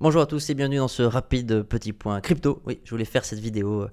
Bonjour à tous et bienvenue dans ce rapide petit point crypto. Oui, je voulais faire cette vidéo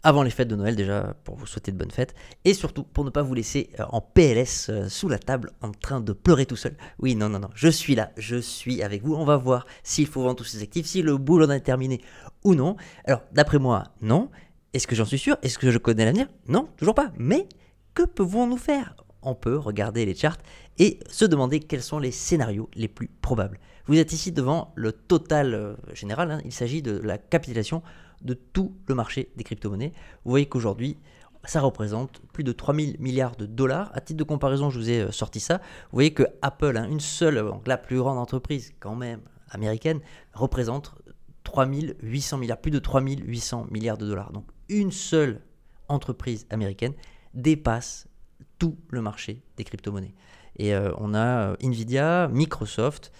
avant les fêtes de Noël déjà pour vous souhaiter de bonnes fêtes et surtout pour ne pas vous laisser en PLS sous la table en train de pleurer tout seul. Oui, non, je suis là, je suis avec vous. On va voir s'il faut vendre tous ces actifs, si le boulot en est terminé ou non. Alors, d'après moi, non. Est-ce que j'en suis sûr? Est-ce que je connais l'avenir? Non, toujours pas. Mais que pouvons-nous faire? On peut regarder les charts et se demander quels sont les scénarios les plus probables. Vous êtes ici devant le total général, hein. Il s'agit de la capitalisation de tout le marché des crypto-monnaies. Vous voyez qu'aujourd'hui, ça représente plus de 3000 milliards de dollars. À titre de comparaison, je vous ai sorti ça. Vous voyez que Apple, une seule, donc la plus grande entreprise quand même américaine, représente 3800 milliards, plus de 3800 milliards de dollars. Donc une seule entreprise américaine dépasse tout le marché des crypto-monnaies. Et on a Nvidia, Microsoft,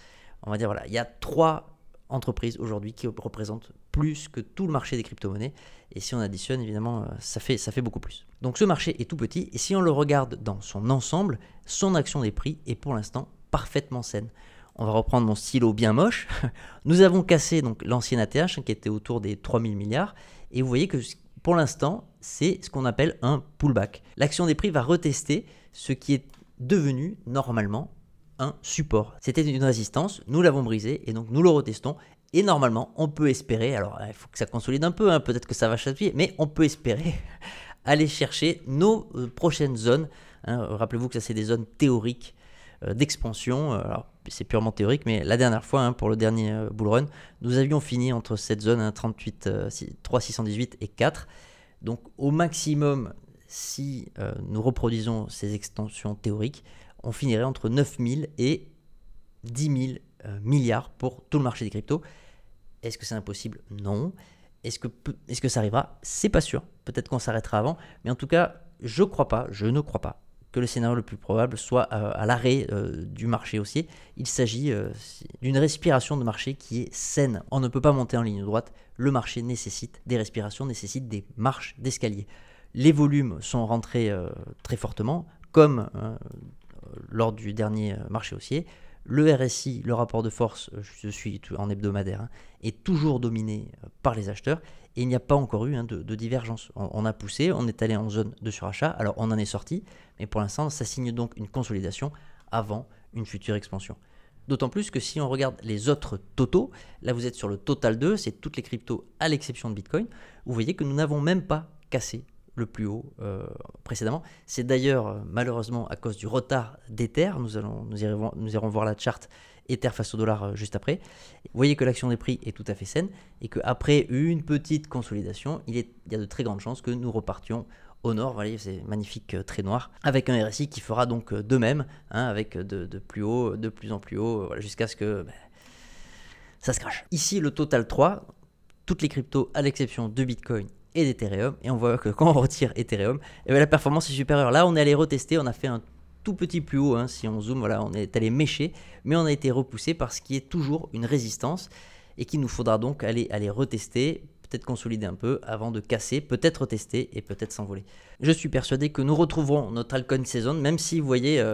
on va dire voilà, il y a 3 entreprises aujourd'hui qui représentent plus que tout le marché des crypto-monnaies. Et si on additionne, évidemment, ça fait beaucoup plus. Donc ce marché est tout petit et si on le regarde dans son ensemble, son action des prix est pour l'instant parfaitement saine. On va reprendre mon stylo bien moche. Nous avons cassé donc l'ancien ATH qui était autour des 3000 milliards et vous voyez que pour l'instant, c'est ce qu'on appelle un pullback. L'action des prix va retester ce qui est devenu normalement un support. C'était une résistance, nous l'avons brisé et donc nous le retestons. Et normalement, on peut espérer, alors il faut que ça consolide un peu, peut-être que ça va chatouiller, mais on peut espérer aller chercher nos prochaines zones. Rappelez-vous que ça, c'est des zones théoriques d'expansion. Alors, c'est purement théorique, mais la dernière fois, pour le dernier bull run, nous avions fini entre cette zone 38, 3,618 et 4. Donc, au maximum, si nous reproduisons ces extensions théoriques, on finirait entre 9000 et 10 000 milliards pour tout le marché des cryptos. Est-ce que c'est impossible? Non. Est-ce que ça arrivera? C'est pas sûr. Peut-être qu'on s'arrêtera avant. Mais en tout cas, je ne crois pas que le scénario le plus probable soit à l'arrêt du marché haussier. Il s'agit d'une respiration de marché qui est saine. On ne peut pas monter en ligne droite. Le marché nécessite des respirations, nécessite des marches d'escalier. Les volumes sont rentrés très fortement, comme lors du dernier marché haussier. Le RSI, le rapport de force, je suis en hebdomadaire, est toujours dominé par les acheteurs et il n'y a pas encore eu de divergence. On a poussé, on est allé en zone de surachat, alors on en est sorti, mais pour l'instant ça signe donc une consolidation avant une future expansion. D'autant plus que si on regarde les autres totaux, là vous êtes sur le total 2, c'est toutes les cryptos à l'exception de Bitcoin, vous voyez que nous n'avons même pas cassé le plus haut précédemment. C'est d'ailleurs malheureusement à cause du retard d'Ether. Nous irons voir la charte Ether face au dollar juste après. Vous voyez que l'action des prix est tout à fait saine et qu'après une petite consolidation, il y a de très grandes chances que nous repartions au nord. Vous voyez, c'est magnifique trait noir avec un RSI qui fera donc de même, avec de plus haut, de plus en plus haut, voilà, jusqu'à ce que ça se crache. Ici, le total 3, toutes les cryptos à l'exception de Bitcoin et d'Ethereum, et on voit que quand on retire Ethereum, la performance est supérieure. Là, on est allé retester, on a fait un tout petit plus haut, si on zoome, voilà, on est allé mécher, mais on a été repoussé par ce qui est toujours une résistance et qu'il nous faudra donc aller retester, peut-être consolider un peu avant de casser, peut-être retester et peut-être s'envoler. Je suis persuadé que nous retrouverons notre altcoin saison, même si vous voyez,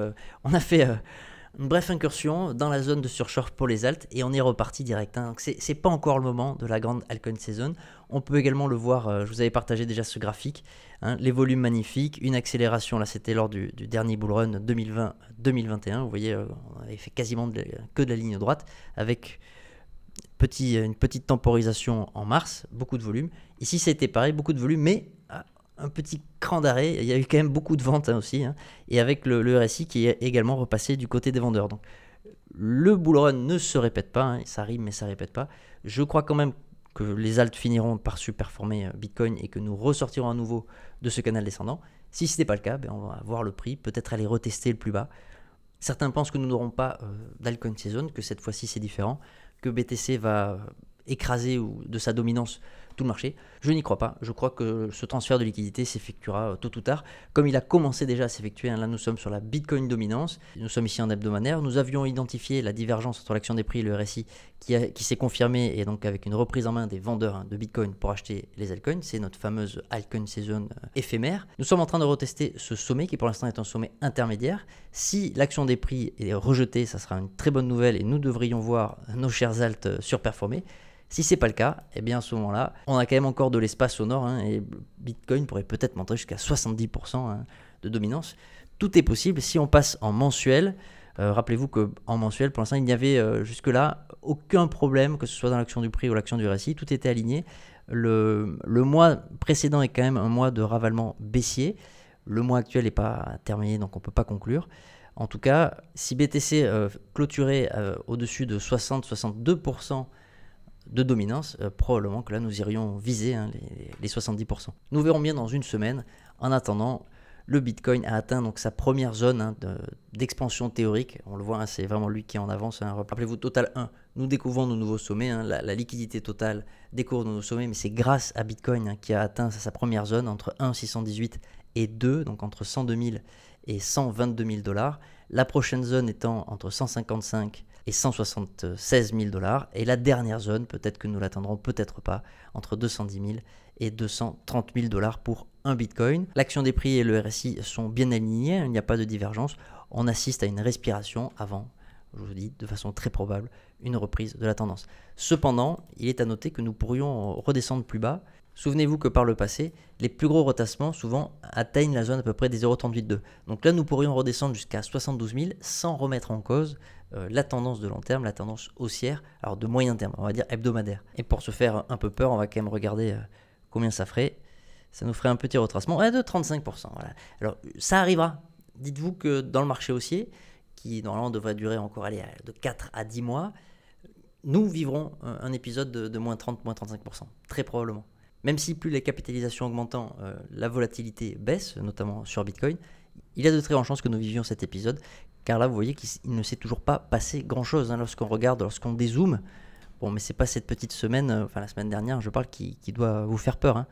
on a fait une brève incursion dans la zone de surshort pour les alts et on est reparti direct. Donc c'est pas encore le moment de la grande altcoin saison. On peut également le voir, je vous avais partagé déjà ce graphique, les volumes magnifiques, une accélération, là c'était lors du dernier bull run 2020-2021, vous voyez, on avait fait quasiment que de la ligne droite avec une petite temporisation en mars, beaucoup de volume. Ici c'était pareil, beaucoup de volume, mais un petit cran d'arrêt, il y a eu quand même beaucoup de ventes aussi, et avec le RSI qui est également repassé du côté des vendeurs. Donc le bull run ne se répète pas, ça rime mais ça ne répète pas. Je crois quand même que les alts finiront par surperformer Bitcoin et que nous ressortirons à nouveau de ce canal descendant. Si ce n'est pas le cas, on va voir le prix, peut-être aller retester le plus bas. Certains pensent que nous n'aurons pas d'altcoin saison, que cette fois-ci c'est différent, que BTC va écraser de sa dominance tout le marché. Je n'y crois pas. Je crois que ce transfert de liquidité s'effectuera tôt ou tard, comme il a commencé déjà à s'effectuer. Là, nous sommes sur la Bitcoin dominance. Nous sommes ici en hebdomadaire. Nous avions identifié la divergence entre l'action des prix et le RSI qui s'est confirmée, et donc avec une reprise en main des vendeurs de Bitcoin pour acheter les altcoins. C'est notre fameuse altcoin saison éphémère. Nous sommes en train de retester ce sommet qui pour l'instant est un sommet intermédiaire. Si l'action des prix est rejetée, ça sera une très bonne nouvelle et nous devrions voir nos chers alts surperformer. Si ce n'est pas le cas, eh bien à ce moment-là, on a quand même encore de l'espace au nord, et Bitcoin pourrait peut-être monter jusqu'à 70% de dominance. Tout est possible si on passe en mensuel. Rappelez-vous qu'en mensuel, pour l'instant, il n'y avait jusque-là aucun problème, que ce soit dans l'action du prix ou l'action du RSI, tout était aligné. Le mois précédent est quand même un mois de ravalement baissier. Le mois actuel n'est pas terminé, donc on ne peut pas conclure. En tout cas, si BTC clôturait au-dessus de 60-62% de dominance, probablement que là nous irions viser les 70%. Nous verrons bien dans une semaine. En attendant, le Bitcoin a atteint donc sa première zone d'expansion théorique. On le voit, c'est vraiment lui qui est en avance. Rappelez-vous, Total 1, nous découvrons nos nouveaux sommets. La liquidité totale découvre nos sommets, mais c'est grâce à Bitcoin qui a atteint sa première zone entre 1,618 et 2, donc entre 102 000 et 122 000 $. La prochaine zone étant entre 155 et 176 000 $. Et la dernière zone, peut-être que nous l'atteindrons, peut-être pas, entre 210 000 et 230 000 $ pour un Bitcoin. L'action des prix et le RSI sont bien alignés, il n'y a pas de divergence. On assiste à une respiration avant, je vous dis, de façon très probable, une reprise de la tendance. Cependant, il est à noter que nous pourrions redescendre plus bas. Souvenez-vous que par le passé, les plus gros retassements souvent atteignent la zone à peu près des 0,382. Donc là, nous pourrions redescendre jusqu'à 72 000 sans remettre en cause la tendance de long terme, la tendance haussière, alors de moyen terme, on va dire hebdomadaire. Et pour se faire un peu peur, on va quand même regarder combien ça ferait. Ça nous ferait un petit retracement de 35%. Voilà. Alors ça arrivera. Dites-vous que dans le marché haussier, qui normalement devrait durer encore de 4 à 10 mois, nous vivrons un épisode de moins 30, moins 35%, très probablement. Même si plus les capitalisations augmentant, la volatilité baisse, notamment sur Bitcoin, il y a de très grandes chances que nous vivions cet épisode, car là vous voyez qu'il ne s'est toujours pas passé grand-chose lorsqu'on regarde, lorsqu'on dézoome. Bon, mais c'est pas cette petite semaine, la semaine dernière, je parle, qui doit vous faire peur.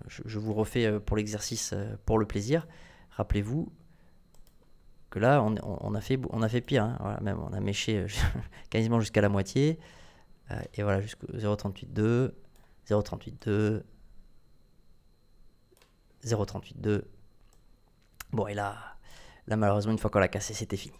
Je vous refais pour l'exercice, pour le plaisir. Rappelez-vous que là, on a fait pire. Voilà, même on a méché quasiment jusqu'à la moitié. Et voilà, jusqu'au 0,382, 0,382, 0,382. Bon, et là malheureusement, une fois qu'on l'a cassé, c'était fini.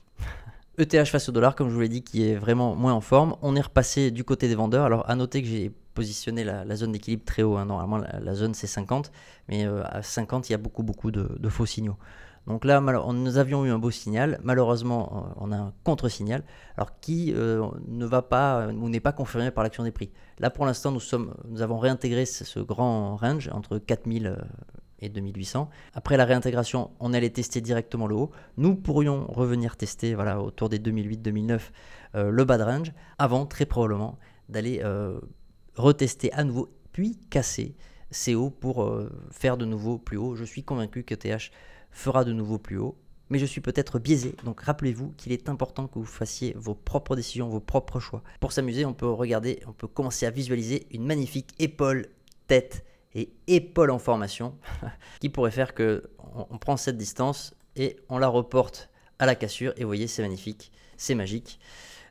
ETH face au dollar, comme je vous l'ai dit, qui est vraiment moins en forme. On est repassé du côté des vendeurs. Alors, à noter que j'ai positionné la zone d'équilibre très haut. Normalement, la zone, c'est 50. Mais à 50, il y a beaucoup de faux signaux. Donc là, nous avions eu un beau signal. Malheureusement, on a un contre-signal. Alors, qui ne va pas ou n'est pas confirmé par l'action des prix. Là, pour l'instant, nous avons réintégré ce grand range entre 4000 et 2800. Après la réintégration, on allait tester directement le haut. Nous pourrions revenir tester autour des 2008-2009 le bas de range avant très probablement d'aller retester à nouveau puis casser ces hauts pour faire de nouveau plus haut. Je suis convaincu que TH fera de nouveau plus haut, mais je suis peut-être biaisé. Donc rappelez-vous qu'il est important que vous fassiez vos propres décisions, vos propres choix. Pour s'amuser, on peut commencer à visualiser une magnifique épaule, tête et épaule en formation qui pourrait faire que on prend cette distance et on la reporte à la cassure, et vous voyez, c'est magnifique, c'est magique.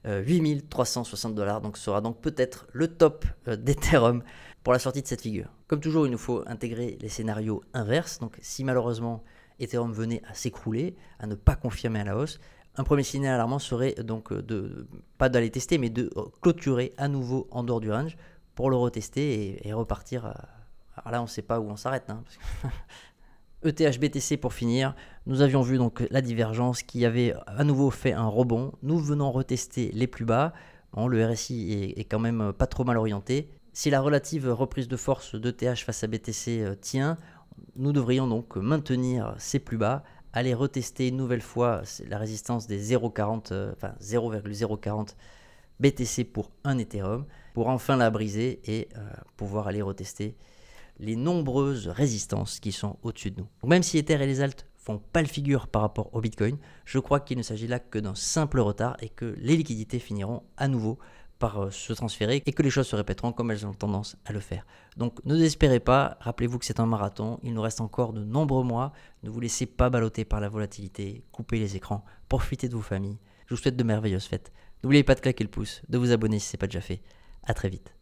8360 $, donc sera donc peut-être le top d'Ethereum pour la sortie de cette figure. Comme toujours, il nous faut intégrer les scénarios inverses. Donc si malheureusement Ethereum venait à s'écrouler, à ne pas confirmer à la hausse, un premier signal alarmant serait donc pas d'aller tester, mais de clôturer à nouveau en dehors du range pour le retester et repartir. Alors là, on ne sait pas où on s'arrête. ETH BTC pour finir, nous avions vu donc la divergence qui avait à nouveau fait un rebond. Nous venons retester les plus bas. Bon, le RSI est quand même pas trop mal orienté. Si la relative reprise de force d'ETH face à BTC tient, nous devrions donc maintenir ces plus bas, aller retester une nouvelle fois la résistance des 0,040 BTC pour un Ethereum, pour enfin la briser et pouvoir aller retester les nombreuses résistances qui sont au-dessus de nous. Donc même si Ether et les alts font pas le figure par rapport au Bitcoin, je crois qu'il ne s'agit là que d'un simple retard et que les liquidités finiront à nouveau par se transférer et que les choses se répéteront comme elles ont tendance à le faire. Donc ne désespérez pas, rappelez-vous que c'est un marathon, il nous reste encore de nombreux mois, ne vous laissez pas balloter par la volatilité, coupez les écrans, profitez de vos familles. Je vous souhaite de merveilleuses fêtes. N'oubliez pas de claquer le pouce, de vous abonner si ce n'est pas déjà fait. À très vite.